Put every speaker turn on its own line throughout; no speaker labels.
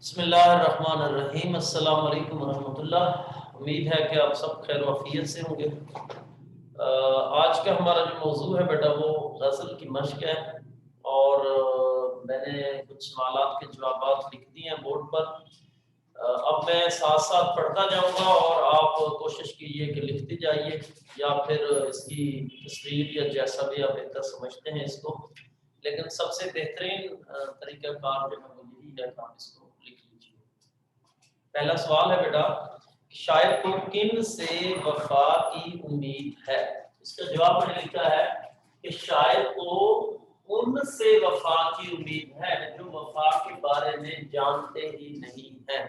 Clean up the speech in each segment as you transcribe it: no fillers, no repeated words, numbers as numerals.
بسم اللہ الرحمن الرحیم۔ السلام علیکم ورحمۃ اللہ۔ امید ہے کہ آپ سب خیر و عافیت سے ہوں گے۔ آج کا ہمارا جو موضوع ہے بیٹا وہ غزل کی مشق ہے، اور میں نے کچھ سوالات کے جوابات لکھ دیے ہیں بورڈ پر۔ اب میں ساتھ ساتھ پڑھتا جاؤں گا اور آپ کوشش کیجیے کہ لکھتے جائیے، یا پھر اس کی تصویر یا جیسا بھی آپ بہتر سمجھتے ہیں اس کو، لیکن سب سے بہترین طریقہ کار جو ہے وہ یہی ہے کہ آپ اس کو لکھ لیجیے۔ پہلا سوال ہے بیٹا، شاعر کو کن سے وفا کی امید ہے؟ اس کا جواب میں نے لکھا ہے کہ شاعر کو ان سے وفا کی امید ہے جو وفا کے بارے میں جانتے ہی نہیں ہیں،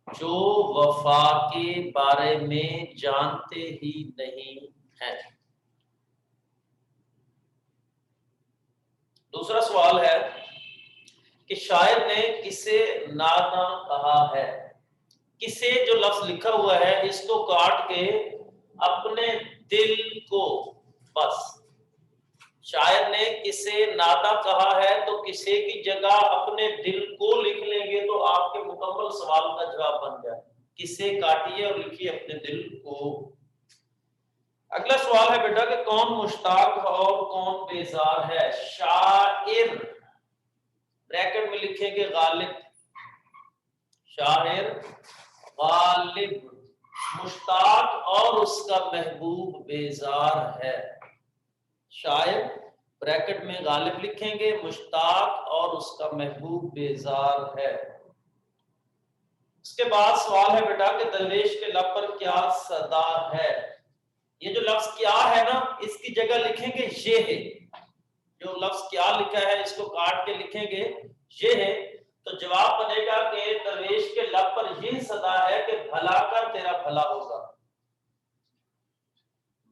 جو وفا کے بارے میں جانتے ہی نہیں ہیں۔ دوسرا سوال ہے کہ شاعر نے کسے ناداں کہا ہے؟ کسے جو لفظ لکھا ہوا ہے اس کو کاٹ کے اپنے دل کو، بس شاعر نے کسے ناداں کہا ہے تو کسے کی جگہ اپنے دل کو لکھ لیں گے تو آپ کے مکمل سوال کا جواب بن جائے۔ کسے کاٹیے اور لکھیے اپنے دل کو۔ اگلا سوال ہے بیٹا کہ کون مشتاق اور کون بیزار ہے؟ شاعر بریکٹ میں لکھیں گے غالب، شاعر غالب، مشتاق اور اس کا محبوب بیزار ہے۔ شاعر بریکٹ میں غالب لکھیں گے، مشتاق اور اس کا محبوب بیزار ہے۔ اس کے بعد سوال ہے بیٹا کہ درویش کے لب پر کیا صدا ہے؟ یہ جو لفظ کیا ہے نا اس کی جگہ لکھیں گے یہ ہے۔ جو لفظ کیا لکھا ہے اس کو کاٹ کے لکھیں گے یہ ہے، تو جواب بنے گا کہ درویش کے لب پر یہ صدا ہے کہ بھلا کر تیرا بھلا ہوگا،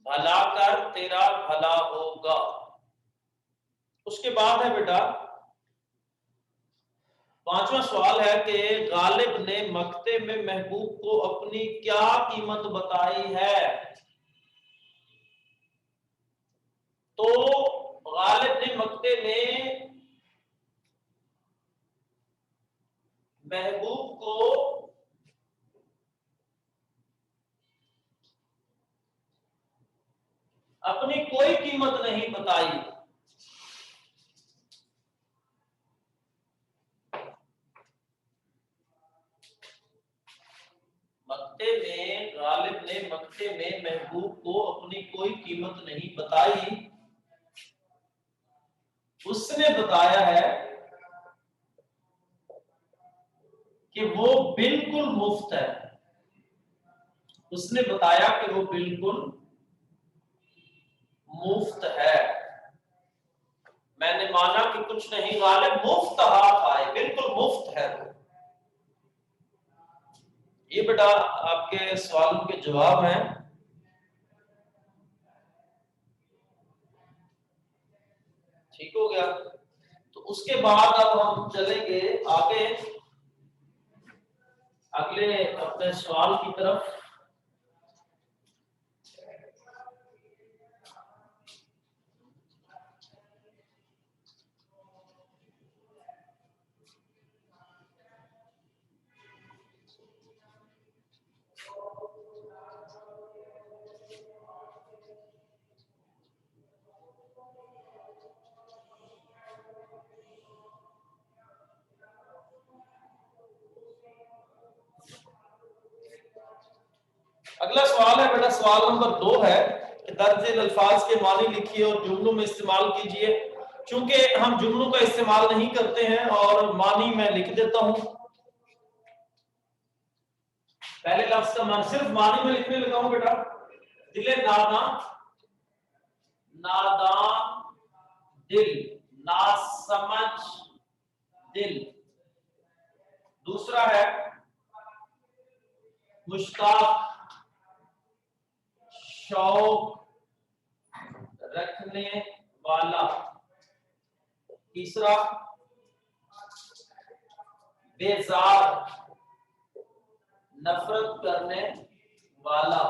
بھلا کر تیرا بھلا ہوگا۔ اس کے بعد ہے بیٹا پانچواں سوال ہے کہ غالب نے مقطع میں محبوب کو اپنی کیا قیمت بتائی ہے؟ تو غالب نے مقطع میں محبوب کو اپنی کوئی قیمت نہیں بتائی۔ مقطع میں غالب نے مقطع میں محبوب کو اپنی کوئی قیمت نہیں بتائی، اس نے بتایا ہے کہ وہ بالکل مفت ہے۔ اس نے بتایا کہ وہ بالکل مفت ہے۔ میں نے مانا کہ کچھ نہیں، غالب مفت ہاتھ آئے، بالکل مفت ہے۔ یہ بیٹا آپ کے سوالوں کے جواب ہیں۔ ٹھیک ہو گیا؟ تو اس کے بعد اب ہم چلیں گے آگے اگلے اپنے سوال کی طرف۔ اگلا سوال ہے بیٹا، سوال نمبر 2 ہے کہ درج ذیل الفاظ کے معنی لکھیے اور جملوں میں استعمال کیجئے۔ چونکہ ہم جملوں کا استعمال نہیں کرتے ہیں اور معنی میں لکھ دیتا ہوں۔ پہلے لفظ کا معنی صرف معنی میں لکھنے لگا ہوں بیٹا۔ دل ناداں، ناداں دل، ناسمجھ دل۔ دوسرا ہے مشتاق، شوق رکھنے والا۔ تیسرا بیزار، نفرت کرنے والا۔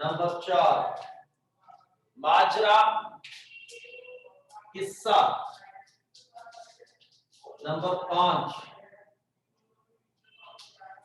نمبر 4 ماجرا، قصہ۔ نمبر 5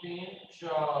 3 4,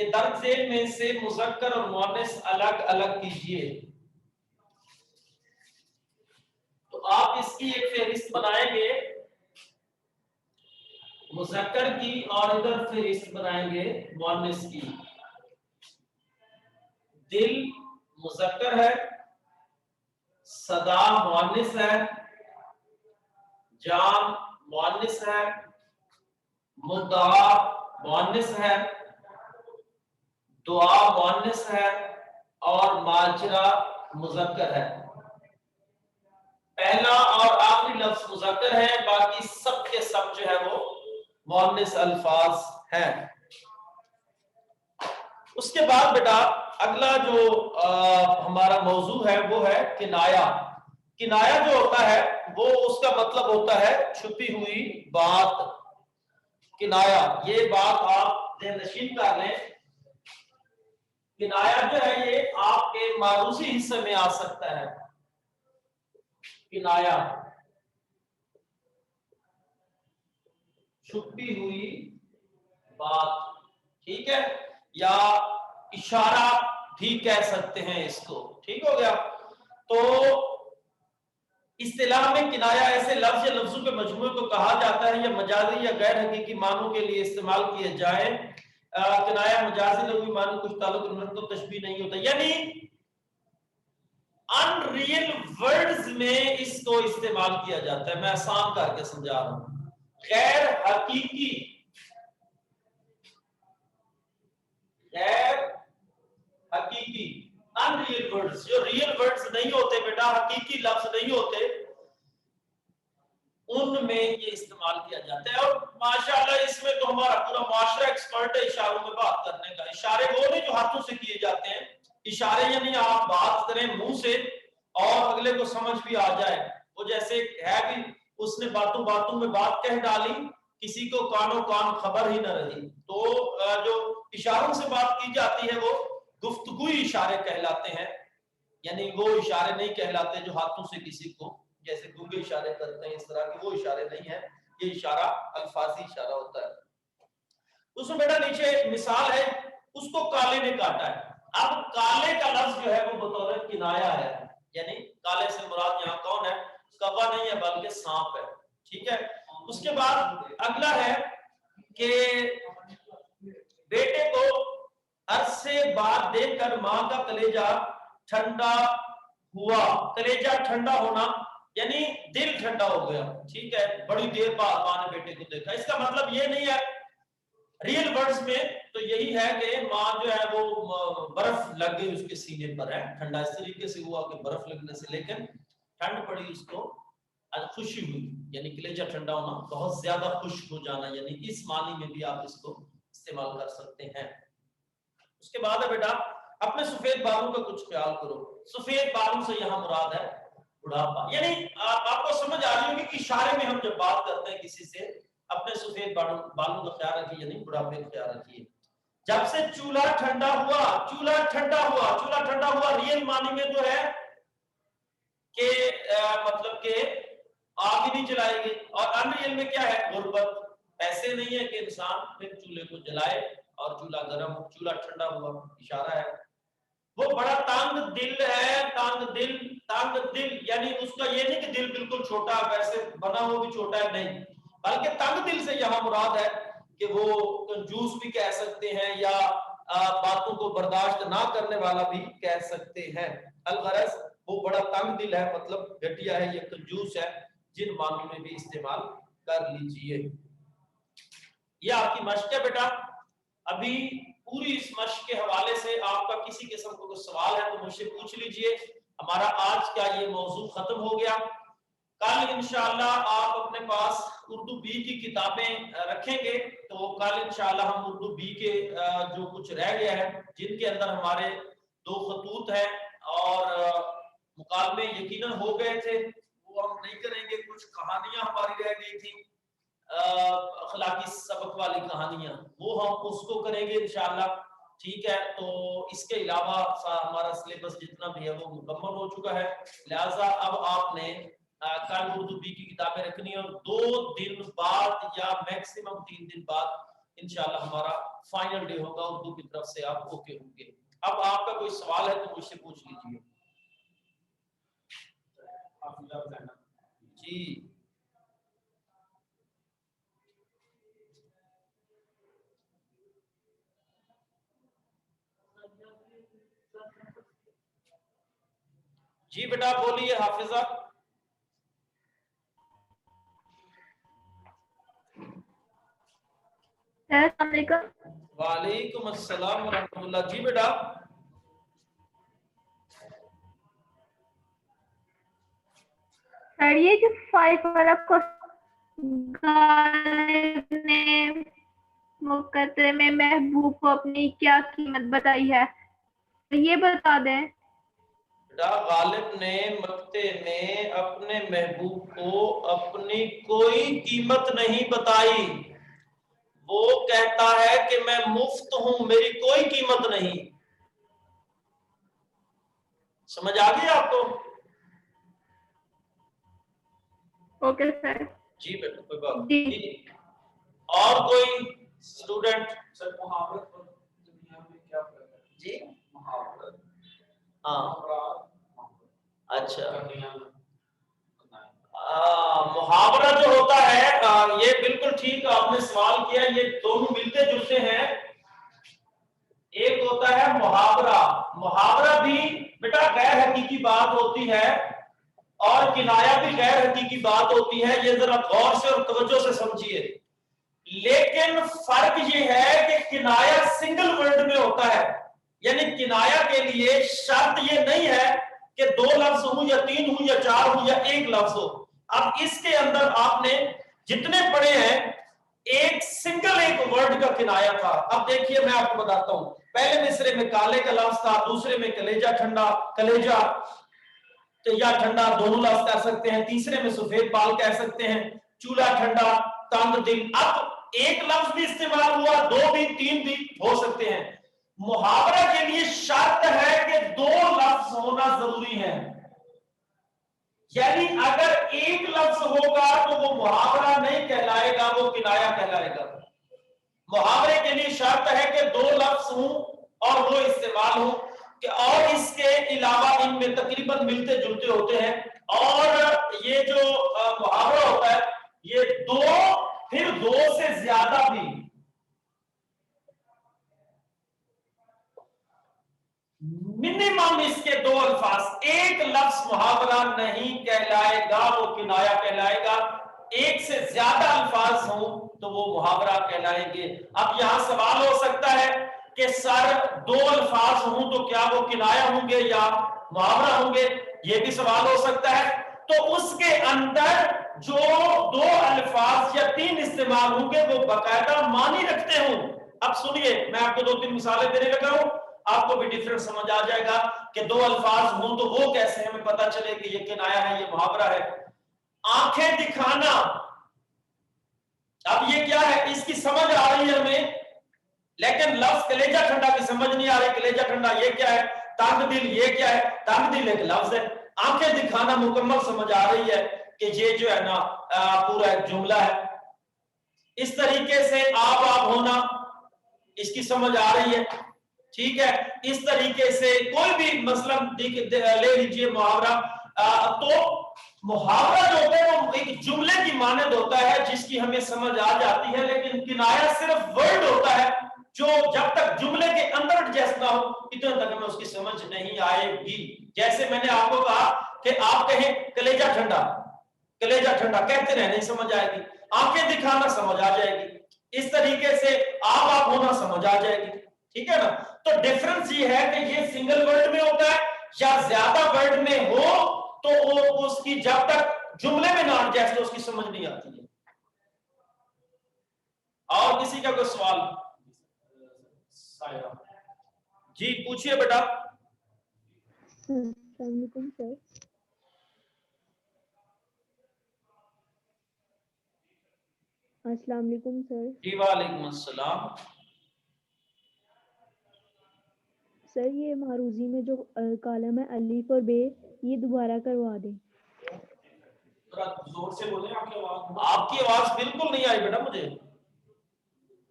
کہ درج ذیل میں سے مذکر اور مؤنث الگ الگ کیجئے. تو آپ اس کی ایک فہرست بنائیں گے مذکر کی اور ادھر فہرست بنائیں گے مؤنث کی. دل مذکر ہے، صدا مؤنث ہے، جان مؤنث ہے، مدعا مؤنث ہے، دعا مؤنث ہے اور ماجرا مذکر ہے. پہلا اور آخری لفظ مذکر ہے، باقی سب کے سب جو ہے وہ مؤنث الفاظ ہیں. اس کے بعد بیٹا اگلا جو ہمارا موضوع ہے وہ ہے کنایا. کنایا جو ہوتا ہے وہ اس کا مطلب ہوتا ہے چھپی ہوئی بات. کنایا یہ بات آپ ذہن نشین کر لیں. کنایا جو ہے یہ آپ کے معروضی حصے میں آ سکتا ہے. کنایا چھپی ہوئی بات، ٹھیک ہے، یا اشارہ بھی کہہ سکتے ہیں اس کو. ٹھیک ہو گیا. تو اصطلاح میں کنایا ایسے لفظ یا لفظوں کے مجموعے کو کہا جاتا ہے یا مجازی یا غیر حقیقی معنوں کے لیے استعمال کیے جائیں. کنایا مجازی لغوی معنی کچھ تعلق تو تشبیہ نہیں ہوتا، یعنی ان ریئل ورڈز میں اس کو استعمال کیا جاتا ہے. میں آسان کر کے سمجھا رہا ہوں. غیر حقیقی ان ریئل ورڈز، جو ریئل ورڈز نہیں ہوتے بیٹا، حقیقی لفظ نہیں ہوتے، ان میں یہ استعمال کیا جاتا ہے. اور ماشاءاللہ اس میں تو ہمارا پورا معاشرہ ایکسپرٹ ہے اشاروں میں بات کرنے کا. اشارے وہ نہیں جو ہاتھوں سے کیے جاتے ہیں. اشارے یعنی آپ بات کریں منہ سے اور اگلے کو سمجھ بھی آ جائے. وہ جیسے ہے کہ اس نے باتوں باتوں میں بات کہہ ڈالی، کسی کو کانوں کان خبر ہی نہ رہی. تو جو اشاروں سے بات کی جاتی ہے وہ گفتگوئی اشارے کہلاتے ہیں. یعنی وہ اشارے نہیں کہلاتے جو ہاتھوں سے کسی کو جیسے گونگے اشارے کرتے ہیں، اس طرح کے وہ اشارے نہیں ہیں. یہ اشارہ الفاظی اشارہ ہوتا ہے. اس میں بیٹا نیچے مثال ہے، اس کو کالے نے کاٹا ہے. اب کالے کا لفظ جو ہے وہ بطور کنایا ہے، یعنی کالے سے مراد یہاں کون ہے؟ کوا نہیں ہے بلکہ سانپ ہے. ٹھیک ہے. اس کے بعد اگلا ہے کہ بیٹے کو عرصے بعد دیکھ کر ماں کا کلیجہ ٹھنڈا ہوا. کلیجہ ٹھنڈا ہونا یعنی دل ٹھنڈا ہو گیا. ٹھیک ہے. بڑی دیر بعد ماں نے بیٹے کو دیکھا. اس کا مطلب یہ نہیں ہے ریئل ورڈز میں تو یہی ہے کہ ماں جو ہے وہ برف لگ گئی اس کے سینے پر ہے. ٹھنڈا اس طریقے سے ہوا کہ برف لگنے سے، لیکن ٹھنڈ پڑی اس کو، خوشی ہوئی. یعنی کلیجہ ٹھنڈا ہونا، بہت زیادہ خشک ہو جانا، یعنی اس معنی میں بھی آپ اس کو استعمال کر سکتے ہیں. اس کے بعد ہے بیٹا اپنے سفید بالوں کا کچھ خیال کرو. سفید بالوں سے یہاں مراد ہے بڑھاپا. یعنی آپ کو سمجھ آ رہی ہوگی کہ اشارے میں ہم جب بات کرتے ہیں کسی سے اپنے سفید بالوں کا خیال رکھیے، یعنی بڑھاپے کا خیال رکھیے. جب سے چولہا ٹھنڈا ہوا، چولہا ٹھنڈا ہوا، چولہا ٹھنڈا ہوا ریئل معنی میں جو ہے کہ مطلب کہ آگ ہی نہیں جلائے گی. اور ان ریئل میں کیا ہے؟ غربت. ایسے نہیں ہے کہ انسان پھر چولہے کو جلائے اور چولہا گرم، چولہا ٹھنڈا ہوا اشارہ ہے. وہ بڑا تانگ دل ہے. تانگ دل یعنی اس کا یہ نہیں کہ دل بالکل چھوٹا ویسے بنا وہ بھی چھوٹا ہے، نہیں، بلکہ تانگ دل سے یہاں مراد ہے کہ وہ کنجوس بھی کہہ سکتے ہیں یا باتوں کو برداشت نہ کرنے والا بھی کہہ سکتے ہیں. الغرض وہ بڑا تنگ دل ہے، مطلب گھٹیا ہے یا کنجوس ہے. جن معنوں میں بھی استعمال کر لیجئے. یہ آپ کی مشق ہے بیٹا. ابھی پوری اس مشق کے حوالے سے آپ کا کسی قسم کا کوئی سوال ہے تو مجھ سے پوچھ لیجئے. ہمارا آج کا یہ موضوع ختم ہو گیا. کل انشاءاللہ آپ اپنے پاس اردو بی کی کتابیں رکھیں گے تو کل انشاءاللہ ہم اردو بی کے جو کچھ رہ گیا ہے، جن کے اندر ہمارے 2 خطوط ہیں اور مکالمے یقیناً ہو گئے تھے، وہ ہم نہیں کریں گے. کچھ کہانیاں ہماری رہ گئی تھی، اخلاقی سبق والی کہانیاں، وہ ہم اس کو کریں گے انشاءاللہ. ٹھیک ہے. تو اس کے علاوہ ہمارا سلیبس جتنا بھی ہے وہ مکمل ہو چکا ہے. لہٰذا اب آپ نے کل اردو بی کی کتابیں رکھنی ہے اور 2 دن بعد یا میکسیمم 3 دن بعد انشاءاللہ ہمارا فائنل ڈے ہوگا اردو کی طرف سے، آپ اوکے ہوں گے۔ اب آپ کا کوئی سوال ہے تو مجھ سے پوچھ لیجیے۔ جی جی بیٹا بولیے حافظہ۔
السلام علیکم۔
وعلیکم السلام ورحمۃ اللہ۔ جی بیٹا
سر یہ جو 5 والا غالب نے مقدمے میں محبوب کو اپنی کیا قیمت بتائی ہے، یہ بتا دیں۔
بیٹا غالب نے مقطع میں اپنے محبوب کو اپنی کوئی قیمت نہیں بتائی، وہ کہتا ہے کہ میں مفت ہوں، میری کوئی قیمت نہیں۔ سمجھ آ گئی آپ کو؟
Okay sir.
جی بیٹا کوئی بات
جی
نہیں۔ اور کوئی اسٹوڈنٹ؟ سر محاورت اور دنیا میں کیا فرق ہے؟ جی محاورت، ہاں اچھا محاورہ جو ہوتا ہے یہ بالکل ٹھیک آپ نے سوال کیا، یہ دونوں ملتے جلتے ہیں۔ ایک ہوتا ہے محاورہ، محاورہ بھی بیٹا غیر حقیقی بات ہوتی ہے اور کنایا بھی غیر حقیقی بات ہوتی ہے، یہ ذرا غور سے اور توجہ سے سمجھیے۔ لیکن فرق یہ ہے کہ کنایا سنگل ورڈ میں ہوتا ہے، یعنی کنایا کے لیے شرط یہ نہیں ہے کہ 2 لفظ ہوں یا 3 ہوں یا 4 ہوں یا 1 لفظ ہو۔ اب اس کے اندر آپ نے جتنے پڑھے ہیں ایک سنگل ایک ورڈ کا کنایا تھا۔ اب دیکھیے میں آپ کو بتاتا ہوں، پہلے مصرے میں کالے کا لفظ تھا، دوسرے میں کلیجہ ٹھنڈا، کلیجہ تو یا ٹھنڈا دونوں لفظ کہہ سکتے ہیں، تیسرے میں سفید بال کہہ سکتے ہیں، چولہا ٹھنڈا، تنگ دل۔ اب ایک لفظ بھی استعمال ہوا، 2 بھی 3 بھی ہو سکتے ہیں۔ محاورہ کے لیے شرط ہے کہ 2 لفظ ہونا ضروری ہے، یعنی اگر ایک لفظ ہوگا تو وہ محاورہ نہیں کہلائے گا، وہ کنایا کہلائے گا۔ محاورے کے لیے شرط ہے کہ 2 لفظ ہوں اور وہ استعمال ہوں، کہ اور اس کے علاوہ ان میں تقریباً ملتے جلتے ہوتے ہیں۔ اور یہ جو محاورہ ہوتا ہے یہ 2 پھر 2 سے زیادہ بھی، منیمم اس کے 2 الفاظ، ایک لفظ محاورہ نہیں کہلائے گا، وہ کنایا کہلائے گا۔ ایک سے زیادہ الفاظ ہوں تو وہ محاورہ کہلائیں گے۔ اب یہاں سوال ہو سکتا ہے کہ سر 2 الفاظ ہوں تو کیا وہ کنایا ہوں گے یا محاورہ ہوں گے، یہ بھی سوال ہو سکتا ہے۔ تو اس کے اندر جو 2 الفاظ یا 3 استعمال ہوں گے وہ باقاعدہ معنی رکھتے ہوں۔ اب سنیے میں آپ کو 2-3 مثالیں دینے لگا ہوں، آپ کو بھی ڈیفرنٹ سمجھ آ جائے گا کہ 2 الفاظ ہوں تو وہ کیسے ہمیں پتہ چلے کہ یہ کنایا ہے یہ محاورہ ہے۔ آنکھیں دکھانا، اب یہ کیا ہے، اس کی سمجھ آ رہی ہے ہمیں، لیکن لفظ کلیجہ ٹھنڈا کی سمجھ نہیں آ رہی، کلیجہ ٹھنڈا یہ کیا ہے، تنگ دل یہ کیا ہے، تنگ دل ایک لفظ ہے۔ آنکھیں دکھانا مکمل سمجھ آ رہی ہے کہ یہ جو ہے نا پورا ایک جملہ ہے۔ اس طریقے سے آپ ہونا، اس کی سمجھ آ رہی ہے، ٹھیک ہے۔ اس طریقے سے کوئی بھی مثلا لے لیجئے محاورہ، تو محاورہ جو ہوتا ہے وہ ایک جملے کی مانند ہوتا ہے جس کی ہمیں سمجھ آ جاتی ہے، لیکن کنایا صرف ورڈ ہوتا ہے جو جب تک جملے کے اندر ایڈجسٹ نہ ہو اتنے تک ہمیں اس کی سمجھ نہیں آئے گی۔ جیسے میں نے آپ کو کہا کہ آپ کہیں کلیجہ ٹھنڈا، کلیجہ ٹھنڈا کہتے رہے نہیں سمجھ آئے گی، آنکھیں دکھانا سمجھ آ جائے گی، اس طریقے سے آپ ہونا سمجھ آ جائے گی، ٹھیک ہے نا۔ تو ڈیفرنس یہ ہے کہ یہ سنگل ورڈ میں ہوتا ہے یا زیادہ ورڈ میں ہو تو وہ اس کی جب تک جملے میں نہ ایڈجسٹ ہو اس کی سمجھ نہیں آتی ہے۔ اور کسی کا کوئی سوال؟ جی پوچھئے بیٹا۔
السلام علیکم سر۔ السلام علیکم سر۔
جی وعلیکم السلام۔
سر یہ معروضی میں جو کالم ہے الف اور بے یہ دوبارہ کروا دیں۔
زور سے بولیں، آپ کی آواز بالکل نہیں آئی بیٹا مجھے۔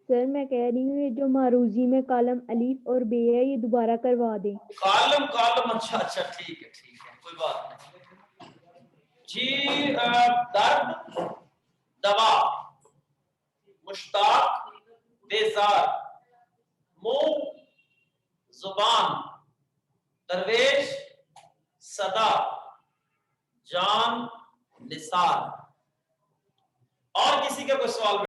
سر میں کہہ رہی ہوں یہ جو معروضی میں کالم الف اور بے ہے یہ دوبارہ کروا دیں.
کالم اچھا ٹھیک ہے کوئی بات نہیں جی. درد دوا، مشتاق بیزار، منہ زبان، درویش صدا، جان نثار. اور کسی کا کوئی سوال